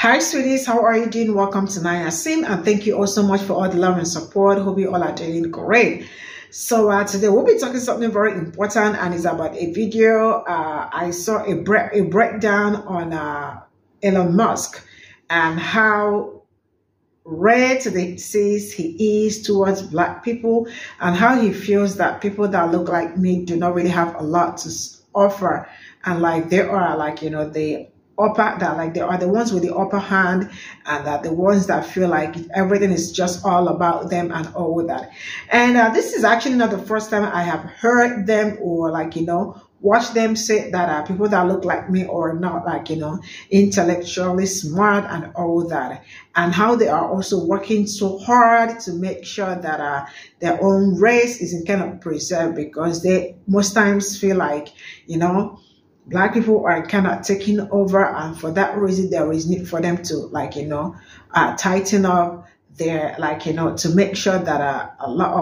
Hi, sweeties. How are you doing? Welcome to L00se, and thank you all so much for all the love and support. Hope you all are doing great. So today we'll be talking something very important, and it's about a video. I saw a breakdown on Elon Musk and how red they says he is towards black people, and how he feels that people that look like me do not really have a lot to offer, and like they are like, you know, the upper, that like they are the ones with the upper hand, and that the ones that feel like everything is just all about them and all that. And this is actually not the first time I have heard them, or like, you know, watch them say that people that look like me or not, like, you know, intellectually smart and all that, and how they are also working so hard to make sure that their own race is kind of preserved, because they most times feel like, you know, black people are kind of taking over, and for that reason there is need for them to, like, you know, tighten up their, like, you know, to make sure that a lot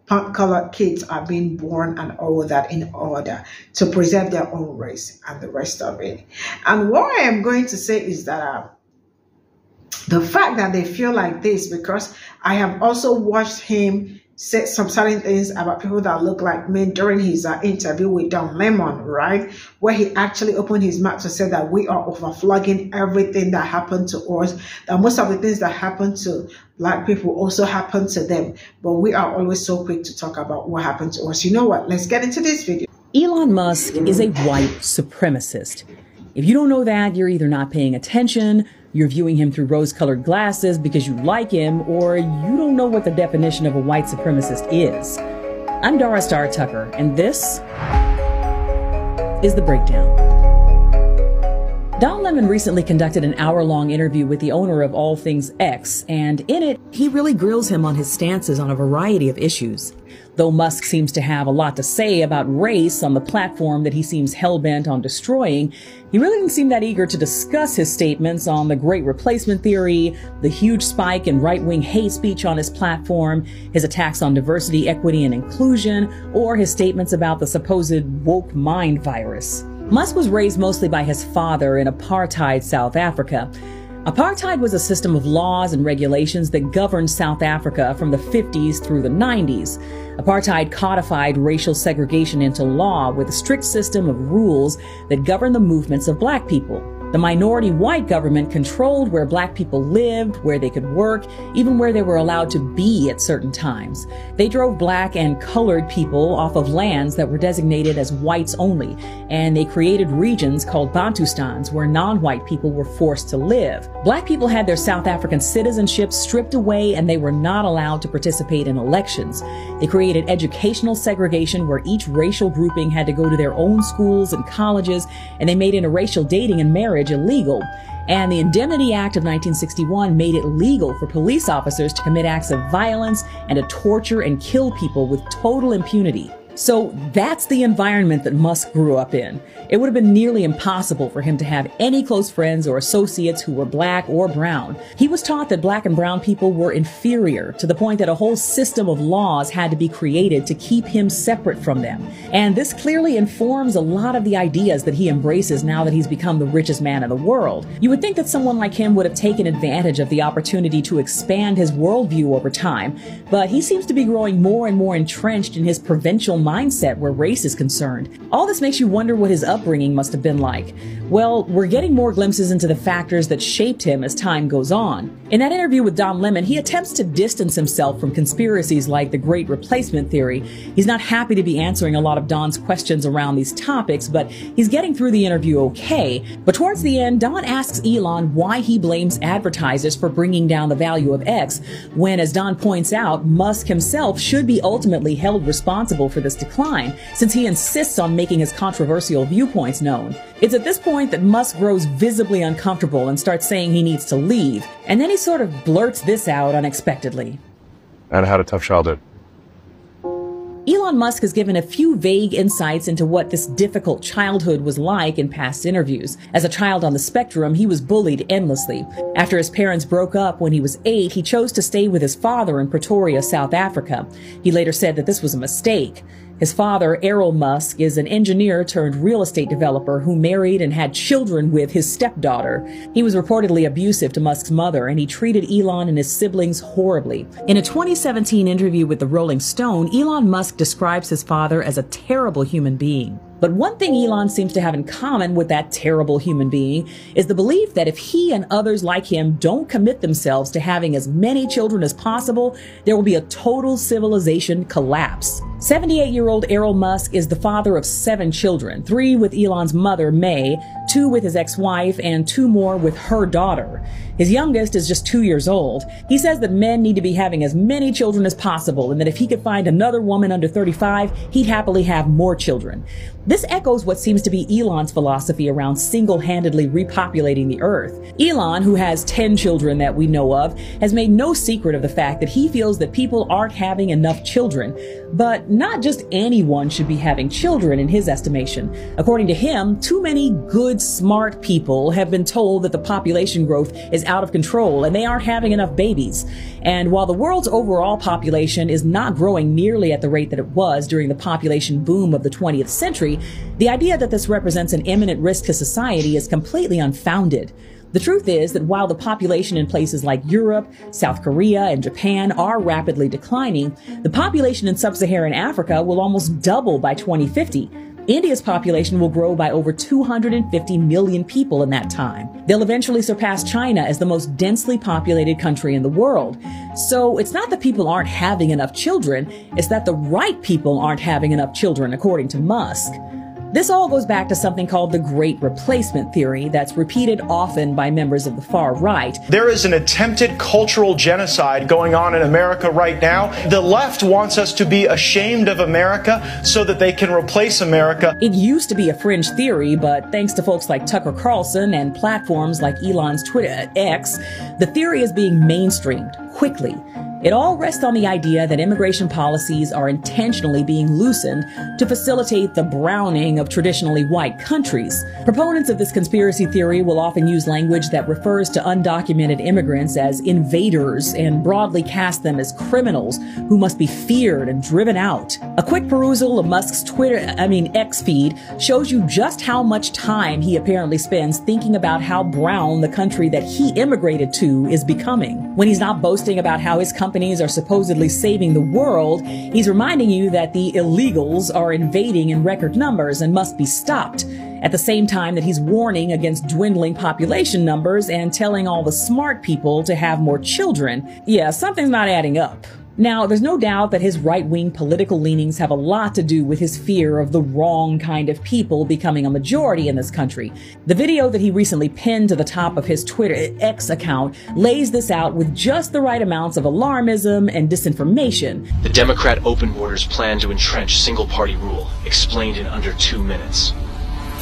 of colored kids are being born and all that, in order to preserve their own race and the rest of it. And what I am going to say is that the fact that they feel like this, because I have also watched him said some certain things about people that look like me during his interview with Don Lemon, right? Where he actually opened his mouth to say that we are overflogging everything that happened to us, that most of the things that happen to black people also happen to them. But we are always so quick to talk about what happened to us. You know what? Let's get into this video. Elon Musk is a white supremacist. If you don't know that, you're either not paying attention, you're viewing him through rose-colored glasses because you like him, or you don't know what the definition of a white supremacist is. I'm Dara Star Tucker, and this is The Breakdown. Don Lemon recently conducted an hour-long interview with the owner of All Things X, and in it, he really grills him on his stances on a variety of issues. Though Musk seems to have a lot to say about race on the platform that he seems hell-bent on destroying, he really didn't seem that eager to discuss his statements on the Great Replacement Theory, the huge spike in right-wing hate speech on his platform, his attacks on diversity, equity, and inclusion, or his statements about the supposed woke mind virus. Musk was raised mostly by his father in apartheid South Africa. Apartheid was a system of laws and regulations that governed South Africa from the 50s through the 90s. Apartheid codified racial segregation into law with a strict system of rules that governed the movements of black people. The minority white government controlled where black people lived, where they could work, even where they were allowed to be at certain times. They drove black and colored people off of lands that were designated as whites only, and they created regions called Bantustans where non-white people were forced to live. Black people had their South African citizenship stripped away, and they were not allowed to participate in elections. They created educational segregation where each racial grouping had to go to their own schools and colleges, and they made interracial dating and marriage illegal. And the Indemnity Act of 1961 made it legal for police officers to commit acts of violence and to torture and kill people with total impunity. So that's the environment that Musk grew up in. It would have been nearly impossible for him to have any close friends or associates who were black or brown. He was taught that black and brown people were inferior, to the point that a whole system of laws had to be created to keep him separate from them. And this clearly informs a lot of the ideas that he embraces now that he's become the richest man in the world. You would think that someone like him would have taken advantage of the opportunity to expand his worldview over time, but he seems to be growing more and more entrenched in his provincial mindset where race is concerned. All this makes you wonder what his upbringing must have been like. Well, we're getting more glimpses into the factors that shaped him as time goes on. In that interview with Don Lemon, he attempts to distance himself from conspiracies like the Great Replacement Theory. He's not happy to be answering a lot of Don's questions around these topics, but he's getting through the interview okay. But towards the end, Don asks Elon why he blames advertisers for bringing down the value of X, when, as Don points out, Musk himself should be ultimately held responsible for this decline, since he insists on making his controversial viewpoints known. It's at this point that Musk grows visibly uncomfortable and starts saying he needs to leave, and then he sort of blurts this out unexpectedly. And I had a tough childhood. Elon Elon Musk has given a few vague insights into what this difficult childhood was like in past interviews. As a child on the spectrum, he was bullied endlessly. After his parents broke up when he was 8, he chose to stay with his father in Pretoria, South Africa. He later said that this was a mistake. His father, L00se, is an engineer turned real estate developer who married and had children with his stepdaughter. He was reportedly abusive to Musk's mother, and he treated Elon and his siblings horribly. In a 2017 interview with the Rolling Stone, Elon Musk describes his father as a terrible human being. But one thing Elon seems to have in common with that terrible human being is the belief that if he and others like him don't commit themselves to having as many children as possible, there will be a total civilization collapse. 78-year-old L00se is the father of 7 children, 3 with Elon's mother, May, 2 with his ex-wife, and 2 more with her daughter. His youngest is just 2 years old. He says that men need to be having as many children as possible, and that if he could find another woman under 35, he'd happily have more children. This echoes what seems to be Elon's philosophy around single-handedly repopulating the Earth. Elon, who has 10 children that we know of, has made no secret of the fact that he feels that people aren't having enough children. But not just anyone should be having children in his estimation. According to him, too many good, smart people have been told that the population growth is out of control and they aren't having enough babies. And while the world's overall population is not growing nearly at the rate that it was during the population boom of the 20th century, the idea that this represents an imminent risk to society is completely unfounded. The truth is that while the population in places like Europe, South Korea, and Japan are rapidly declining, the population in sub-Saharan Africa will almost double by 2050. India's population will grow by over 250 million people in that time. They'll eventually surpass China as the most densely populated country in the world. So it's not that people aren't having enough children, it's that the right people aren't having enough children, according to Musk. This all goes back to something called the Great Replacement Theory that's repeated often by members of the far right. There is an attempted cultural genocide going on in America right now. The left wants us to be ashamed of America so that they can replace America. It used to be a fringe theory, but thanks to folks like Tucker Carlson and platforms like Elon's Twitter, X, the theory is being mainstreamed quickly. It all rests on the idea that immigration policies are intentionally being loosened to facilitate the browning of traditionally white countries. Proponents of this conspiracy theory will often use language that refers to undocumented immigrants as invaders and broadly cast them as criminals who must be feared and driven out. A quick perusal of Musk's X feed shows you just how much time he apparently spends thinking about how brown the country that he immigrated to is becoming. When he's not boasting about how his companies are supposedly saving the world, he's reminding you that the illegals are invading in record numbers and must be stopped. At the same time that he's warning against dwindling population numbers and telling all the smart people to have more children. Yeah, something's not adding up. Now, there's no doubt that his right-wing political leanings have a lot to do with his fear of the wrong kind of people becoming a majority in this country. The video that he recently pinned to the top of his Twitter X account lays this out with just the right amounts of alarmism and disinformation. The Democrat open borders plan to entrench single-party rule, explained in under 2 minutes.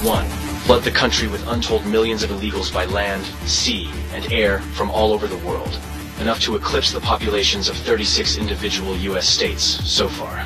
1. Flood the country with untold millions of illegals by land, sea, and air from all over the world. Enough to eclipse the populations of 36 individual U.S. states so far.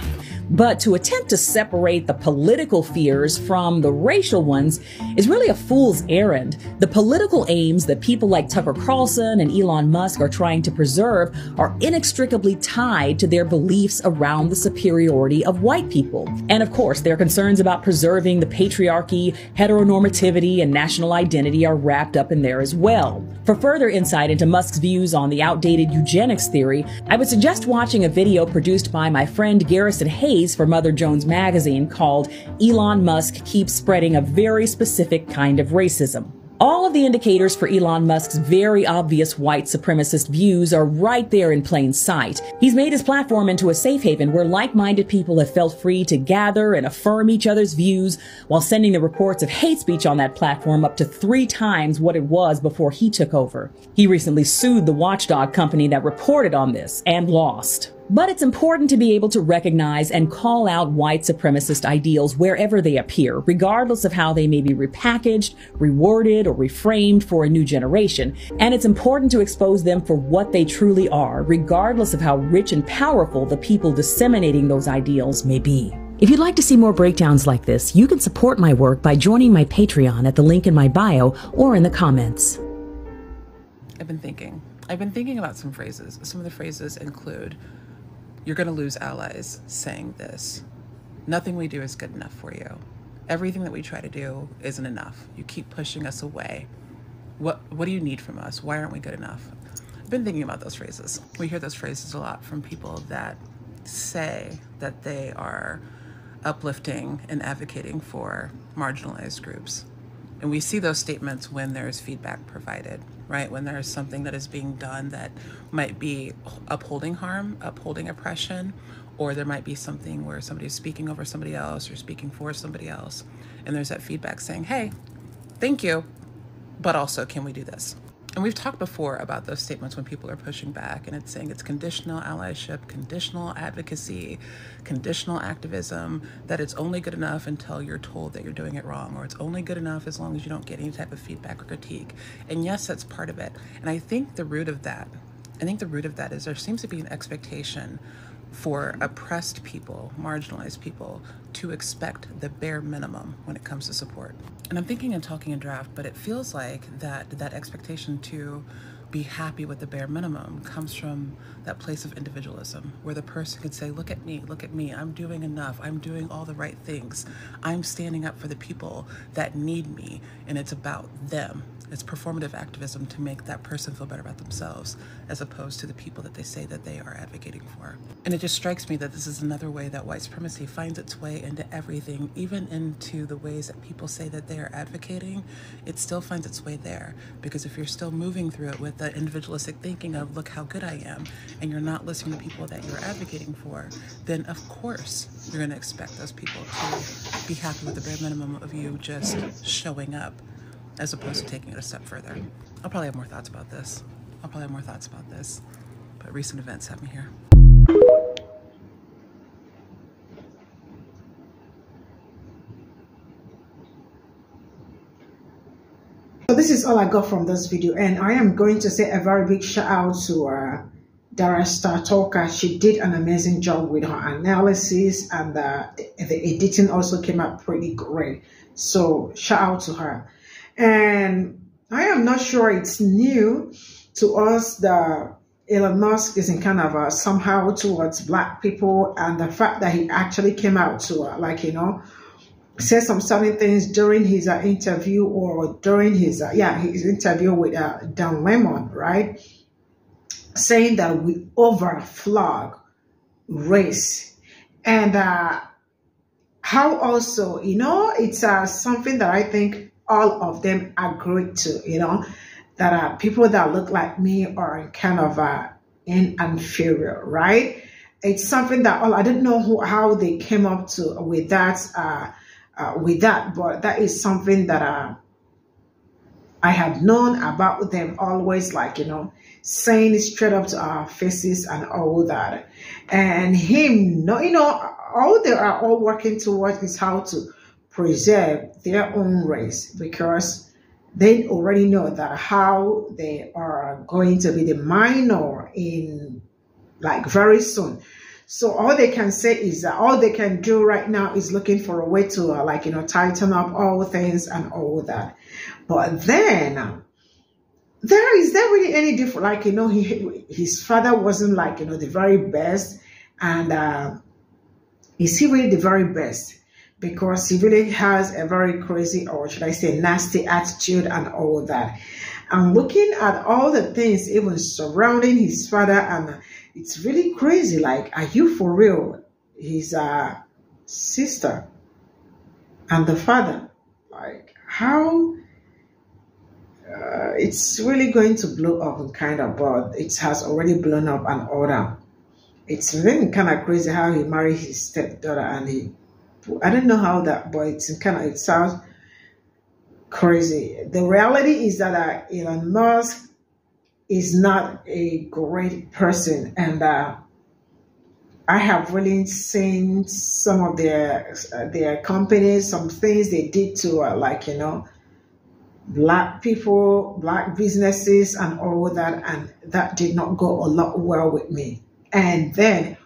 But to attempt to separate the political fears from the racial ones is really a fool's errand. The political aims that people like Tucker Carlson and Elon Musk are trying to preserve are inextricably tied to their beliefs around the superiority of white people. And of course, their concerns about preserving the patriarchy, heteronormativity, and national identity are wrapped up in there as well. For further insight into Musk's views on the outdated eugenics theory, I would suggest watching a video produced by my friend Garrison Hayes for Mother Jones magazine called Elon Musk Keeps Spreading a Very Specific Kind of Racism. All of the indicators for Elon Musk's very obvious white supremacist views are right there in plain sight. He's made his platform into a safe haven where like-minded people have felt free to gather and affirm each other's views while sending the reports of hate speech on that platform up to 3 times what it was before he took over. He recently sued the watchdog company that reported on this and lost. But it's important to be able to recognize and call out white supremacist ideals wherever they appear, regardless of how they may be repackaged, reworded, or reframed for a new generation. And it's important to expose them for what they truly are, regardless of how rich and powerful the people disseminating those ideals may be. If you'd like to see more breakdowns like this, you can support my work by joining my Patreon at the link in my bio or in the comments. I've been thinking about some phrases. Some of the phrases include, "You're going to lose allies," saying this. "Nothing we do is good enough for you. Everything that we try to do isn't enough. You keep pushing us away. What do you need from us? Why aren't we good enough?" I've been thinking about those phrases. We hear those phrases a lot from people that say that they are uplifting and advocating for marginalized groups. And we see those statements when there's feedback provided, right? When there's something that is being done that might be upholding harm, upholding oppression, or there might be something where somebody's speaking over somebody else or speaking for somebody else. And there's that feedback saying, "Hey, thank you, but also can we do this?" And we've talked before about those statements when people are pushing back, and it's saying it's conditional allyship, conditional advocacy, conditional activism, that it's only good enough until you're told that you're doing it wrong, or it's only good enough as long as you don't get any type of feedback or critique. And yes, that's part of it. And I think the root of that is there seems to be an expectation for oppressed people, marginalized people, to expect the bare minimum when it comes to support. And I'm thinking and talking in draft, but it feels like that expectation to be happy with the bare minimum comes from that place of individualism, where the person could say, look at me, I'm doing enough, I'm doing all the right things, I'm standing up for the people that need me, and it's about them. It's performative activism to make that person feel better about themselves, as opposed to the people that they say that they are advocating for. And it just strikes me that this is another way that white supremacy finds its way into everything, even into the ways that people say that they are advocating. It still finds its way there, because if you're still moving through it with the individualistic thinking of, look how good I am, and you're not listening to people that you're advocating for, then of course you're going to expect those people to be happy with the bare minimum of you just showing up, as opposed to taking it a step further. I'll probably have more thoughts about this. But recent events have me here. So this is all I got from this video, and I am going to say a very big shout out to Dara Star Talker. She did an amazing job with her analysis, and the editing also came out pretty great. So shout out to her. And I am not sure it's new to us that Elon Musk is in kind of somehow towards black people, and the fact that he actually came out to say some certain things during his interview, or during his interview with Dan Lemon, right? Saying that we overflog race, and how also, it's something that I think all of them agreed to, that people that look like me are kind of inferior, right? It's something that I didn't know how they came up to with that, but that is something that I had known about them always, saying it straight up to our faces and all that. And him, all they are all working towards is how to preserve their own race, because they already know that how they are going to be the minor in very soon. So all they can say is that all they can do right now is looking for a way to tighten up all things and all that. But then is there really any different? His father wasn't the very best, and is he really the very best? Because he really has a very crazy, or should I say nasty attitude and all that. I'm looking at all the things even surrounding his father, and it's really crazy. Are you for real? His sister and the father, how it's really going to blow up, and but it has already blown up and all that. It's really kind of crazy how he married his stepdaughter, and I don't know how that, but it sounds crazy. The reality is that Elon Musk is not a great person, and I have really seen some of their companies, some things they did to like, you know, black people, black businesses and all that, and that did not go a lot well with me. And then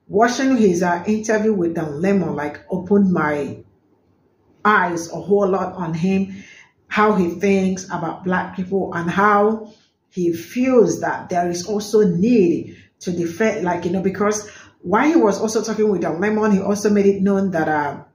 watching his interview with Dan Lemon like opened my eyes a whole lot on him, how he thinks about black people and how he feels that there is also need to defend, like, you know, because while he was also talking with Dan Lemon, he also made it known that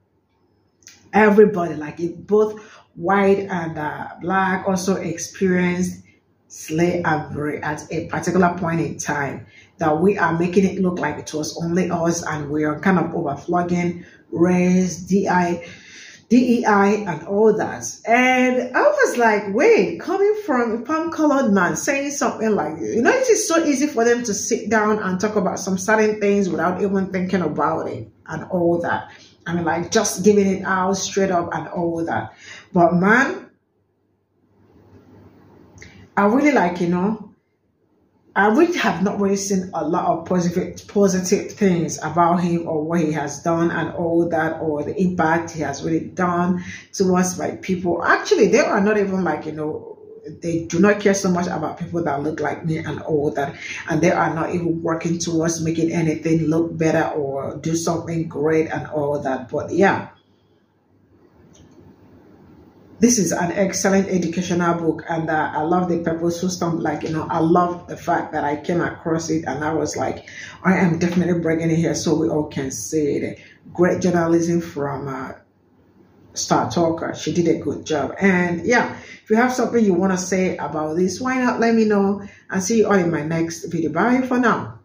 everybody, like both white and black, also experienced slavery at a particular point in time, that we are making it look like it was only us and we are kind of overflogging race, DEI and all that. And I was like, wait, coming from a palm-colored man saying something like, you know, it is so easy for them to sit down and talk about some certain things without even thinking about it and all that. I mean, like just giving it out straight up and all that. But man, I really like, you know, I really have not really seen a lot of positive things about him or what he has done and all that, or the impact he has really done towards like people. Actually, they are not even like, you know, they do not care so much about people that look like me and all that. And they are not even working towards making anything look better or do something great and all that. But yeah, this is an excellent educational book, and I love the purposeful stuff. Like, you know, I love the fact that I came across it and I was like, I am definitely bringing it here so we all can see it. Great journalism from Star Talker. She did a good job. And yeah, if you have something you want to say about this, why not let me know, and see you all in my next video. Bye for now.